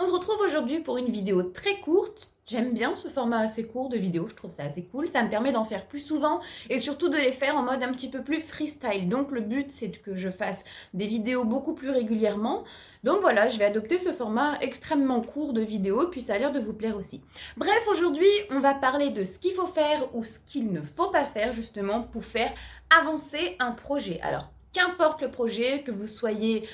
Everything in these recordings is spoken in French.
se retrouve aujourd'hui pour une vidéo très courte. J'aime bien ce format assez court de vidéo, je trouve ça assez cool. Ça me permet d'en faire plus souvent et surtout de les faire en mode un petit peu plus freestyle. Donc le but, c'est que je fasse des vidéos beaucoup plus régulièrement. Donc voilà, je vais adopter ce format extrêmement court de vidéo, puis ça a l'air de vous plaire aussi. Bref, aujourd'hui, on va parler de ce qu'il faut faire ou ce qu'il ne faut pas faire justement pour faire avancer un projet. Alors, qu'importe le projet, que vous soyez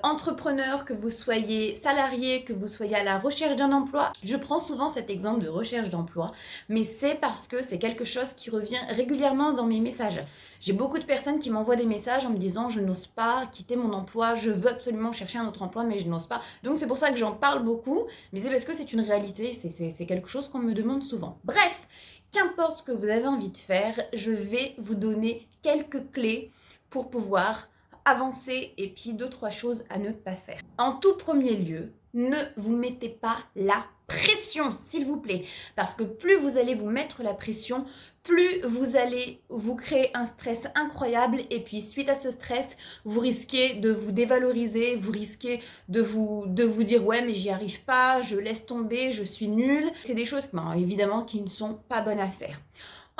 entrepreneur, que vous soyez salarié, que vous soyez à la recherche d'un emploi. Je prends souvent cet exemple de recherche d'emploi, mais c'est parce que c'est quelque chose qui revient régulièrement dans mes messages. J'ai beaucoup de personnes qui m'envoient des messages en me disant je n'ose pas quitter mon emploi, je veux absolument chercher un autre emploi, mais je n'ose pas. Donc c'est pour ça que j'en parle beaucoup, mais c'est parce que c'est une réalité, c'est quelque chose qu'on me demande souvent. Bref, qu'importe ce que vous avez envie de faire, je vais vous donner quelques clés pour pouvoir avancer et puis 2-3 choses à ne pas faire. En tout premier lieu, ne vous mettez pas la pression, s'il vous plaît, parce que plus vous allez vous mettre la pression, plus vous allez vous créer un stress incroyable et puis suite à ce stress, vous risquez de vous dévaloriser, vous risquez de vous dire ouais mais j'y arrive pas, je laisse tomber, je suis nulle. C'est des choses évidemment qui ne sont pas bonnes à faire.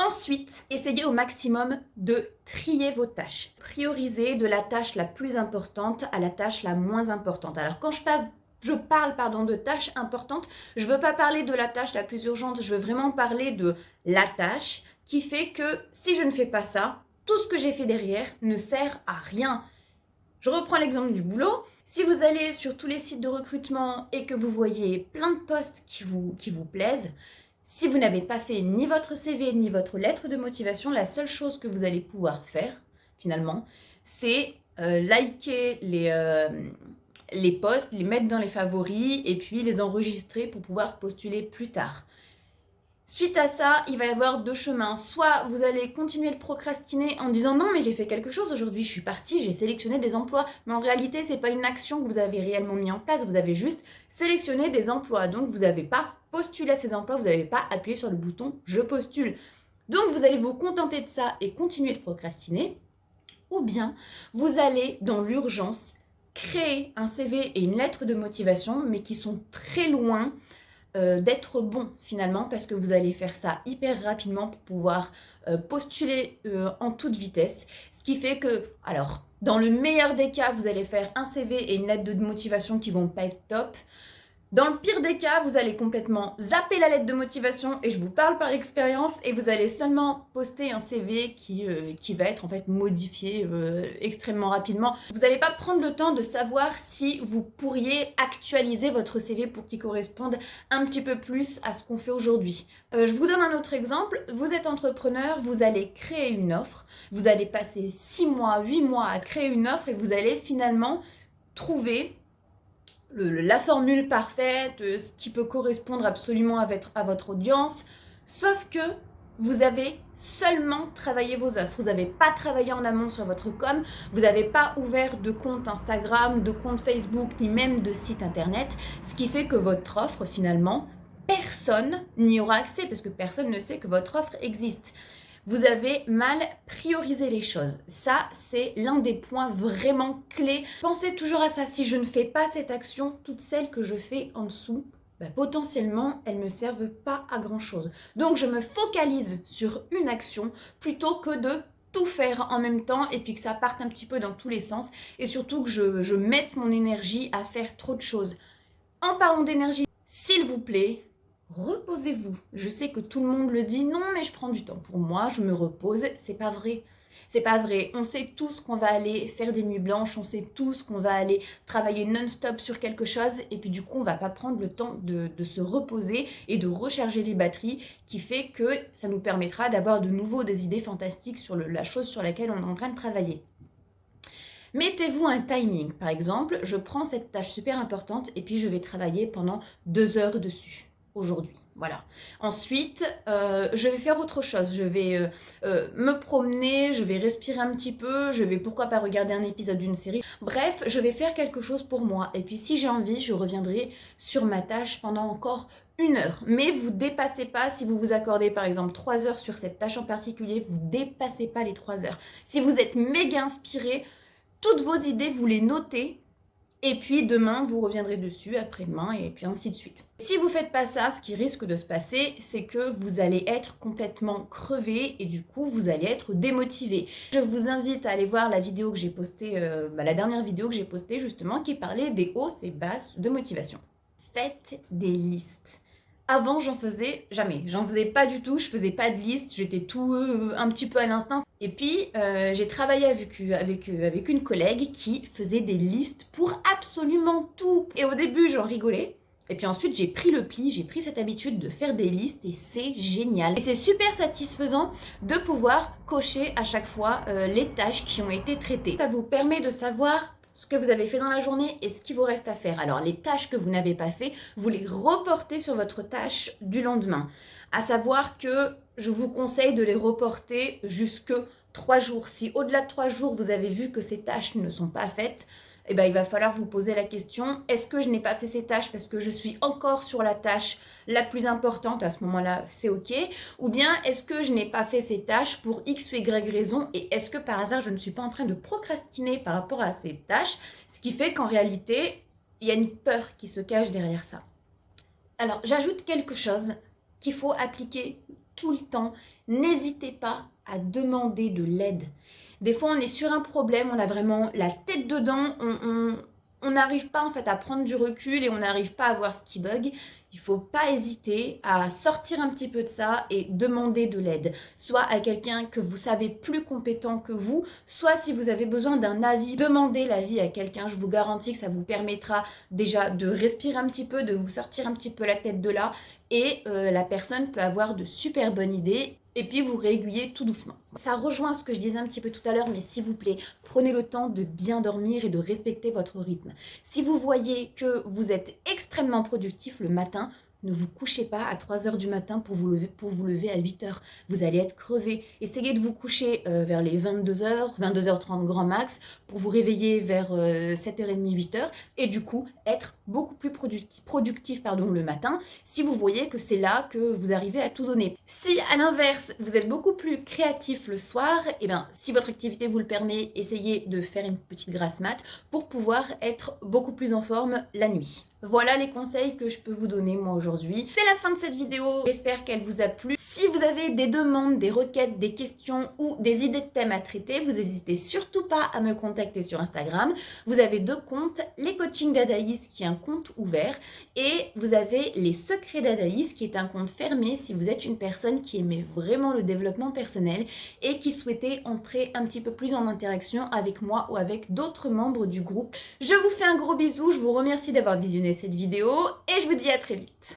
Ensuite, essayez au maximum de trier vos tâches. Priorisez de la tâche la plus importante à la tâche la moins importante. Alors quand je parle de tâches importantes, je ne veux pas parler de la tâche la plus urgente, je veux vraiment parler de la tâche qui fait que si je ne fais pas ça, tout ce que j'ai fait derrière ne sert à rien. Je reprends l'exemple du boulot. Si vous allez sur tous les sites de recrutement et que vous voyez plein de postes qui vous plaisent, si vous n'avez pas fait ni votre CV ni votre lettre de motivation, la seule chose que vous allez pouvoir faire, finalement, c'est liker les posts, les mettre dans les favoris et puis les enregistrer pour pouvoir postuler plus tard. Suite à ça, il va y avoir 2 chemins. Soit vous allez continuer de procrastiner en disant non mais j'ai fait quelque chose aujourd'hui, je suis partie, j'ai sélectionné des emplois. Mais en réalité, c'est pas une action que vous avez réellement mis en place, vous avez juste sélectionné des emplois. Donc vous n'avez pas postulé à ces emplois, vous n'avez pas appuyé sur le bouton je postule. Donc vous allez vous contenter de ça et continuer de procrastiner. Ou bien vous allez dans l'urgence créer un CV et une lettre de motivation mais qui sont très loin d'être bon finalement parce que vous allez faire ça hyper rapidement pour pouvoir postuler en toute vitesse. Ce qui fait que, alors, dans le meilleur des cas, vous allez faire un CV et une lettre de motivation qui vont pas être top. Dans le pire des cas, vous allez complètement zapper la lettre de motivation et je vous parle par expérience et vous allez seulement poster un CV qui va être en fait modifié extrêmement rapidement. Vous n'allez pas prendre le temps de savoir si vous pourriez actualiser votre CV pour qu'il corresponde un petit peu plus à ce qu'on fait aujourd'hui. Je vous donne un autre exemple. Vous êtes entrepreneur, vous allez créer une offre, vous allez passer 6 mois, 8 mois à créer une offre et vous allez finalement trouver la formule parfaite, ce qui peut correspondre absolument à votre audience, sauf que vous avez seulement travaillé vos offres. Vous n'avez pas travaillé en amont sur votre com, vous n'avez pas ouvert de compte Instagram, de compte Facebook, ni même de site internet, ce qui fait que votre offre, finalement, personne n'y aura accès parce que personne ne sait que votre offre existe. Vous avez mal priorisé les choses. Ça, c'est l'un des points vraiment clés. Pensez toujours à ça. Si je ne fais pas cette action, toutes celles que je fais en dessous, potentiellement, elles ne me servent pas à grand-chose. Donc, je me focalise sur une action plutôt que de tout faire en même temps et puis que ça parte un petit peu dans tous les sens et surtout que je mette mon énergie à faire trop de choses. En parlant d'énergie, s'il vous plaît, reposez-vous. Je sais que tout le monde le dit, non mais je prends du temps pour moi, je me repose. C'est pas vrai. C'est pas vrai. On sait tous qu'on va aller faire des nuits blanches, on sait tous qu'on va aller travailler non-stop sur quelque chose et puis du coup on va pas prendre le temps de se reposer et de recharger les batteries qui fait que ça nous permettra d'avoir de nouveau des idées fantastiques sur la chose sur laquelle on est en train de travailler. Mettez-vous un timing. Par exemple, je prends cette tâche super importante et puis je vais travailler pendant 2 heures dessus aujourd'hui. Voilà. Ensuite, je vais faire autre chose. Je vais me promener, je vais respirer un petit peu, je vais pourquoi pas regarder un épisode d'une série. Bref, je vais faire quelque chose pour moi. Et puis si j'ai envie, je reviendrai sur ma tâche pendant encore 1 heure. Mais vous dépassez pas, si vous vous accordez par exemple 3 heures sur cette tâche en particulier, vous dépassez pas les 3 heures. Si vous êtes méga inspiré, toutes vos idées, vous les notez Et puis demain, vous reviendrez dessus, après-demain, et puis ainsi de suite. Si vous faites pas ça, ce qui risque de se passer, c'est que vous allez être complètement crevé et du coup, vous allez être démotivé. Je vous invite à aller voir la vidéo que j'ai postée, la dernière vidéo que j'ai postée justement, qui parlait des hausses et basses de motivation. Faites des listes. Avant, j'en faisais jamais. J'en faisais pas du tout. Je faisais pas de liste. J'étais tout un petit peu à l'instinct. Et puis, j'ai travaillé avec une collègue qui faisait des listes pour absolument tout. Et au début, j'en rigolais. Et puis ensuite, j'ai pris le pli, j'ai pris cette habitude de faire des listes et c'est génial. Et c'est super satisfaisant de pouvoir cocher à chaque fois les tâches qui ont été traitées. Ça vous permet de savoir ce que vous avez fait dans la journée et ce qu'il vous reste à faire. Alors les tâches que vous n'avez pas fait, vous les reportez sur votre tâche du lendemain. À savoir que je vous conseille de les reporter jusque 3 jours. Si au-delà de 3 jours, vous avez vu que ces tâches ne sont pas faites, eh ben, il va falloir vous poser la question, est-ce que je n'ai pas fait ces tâches parce que je suis encore sur la tâche la plus importante, à ce moment-là, c'est ok, ou bien est-ce que je n'ai pas fait ces tâches pour X ou Y raison, et est-ce que par hasard je ne suis pas en train de procrastiner par rapport à ces tâches, ce qui fait qu'en réalité, il y a une peur qui se cache derrière ça. Alors, j'ajoute quelque chose qu'il faut appliquer tout le temps. N'hésitez pas à demander de l'aide. Des fois, on est sur un problème, on a vraiment la tête dedans, on n'arrive pas en fait à prendre du recul et on n'arrive pas à voir ce qui bug. Il ne faut pas hésiter à sortir un petit peu de ça et demander de l'aide. Soit à quelqu'un que vous savez plus compétent que vous, soit si vous avez besoin d'un avis, demandez l'avis à quelqu'un. Je vous garantis que ça vous permettra déjà de respirer un petit peu, de vous sortir un petit peu la tête de là et la personne peut avoir de super bonnes idées et puis vous réaiguiller tout doucement. Ça rejoint ce que je disais un petit peu tout à l'heure, mais s'il vous plaît, prenez le temps de bien dormir et de respecter votre rythme. Si vous voyez que vous êtes extrêmement productif le matin, ne vous couchez pas à 3 heures du matin pour vous lever à 8 heures. Vous allez être crevé. Essayez de vous coucher vers les 22 heures, 22h30 grand max, pour vous réveiller vers 7h30, 8 heures, et du coup être beaucoup plus productif le matin, si vous voyez que c'est là que vous arrivez à tout donner. Si à l'inverse, vous êtes beaucoup plus créatif le soir, et bien si votre activité vous le permet, essayez de faire une petite grasse mat pour pouvoir être beaucoup plus en forme la nuit. Voilà les conseils que je peux vous donner moi aujourd'hui. C'est la fin de cette vidéo, j'espère qu'elle vous a plu. Si vous avez des demandes, des requêtes, des questions ou des idées de thèmes à traiter, vous n'hésitez surtout pas à me contacter sur Instagram. Vous avez 2 comptes, les coachings d'Adaïs qui est un compte ouvert et vous avez les secrets d'Adaïs qui est un compte fermé si vous êtes une personne qui aimait vraiment le développement personnel et qui souhaitait entrer un petit peu plus en interaction avec moi ou avec d'autres membres du groupe. Je vous fais un gros bisou, je vous remercie d'avoir visionné cette vidéo et je vous dis à très vite.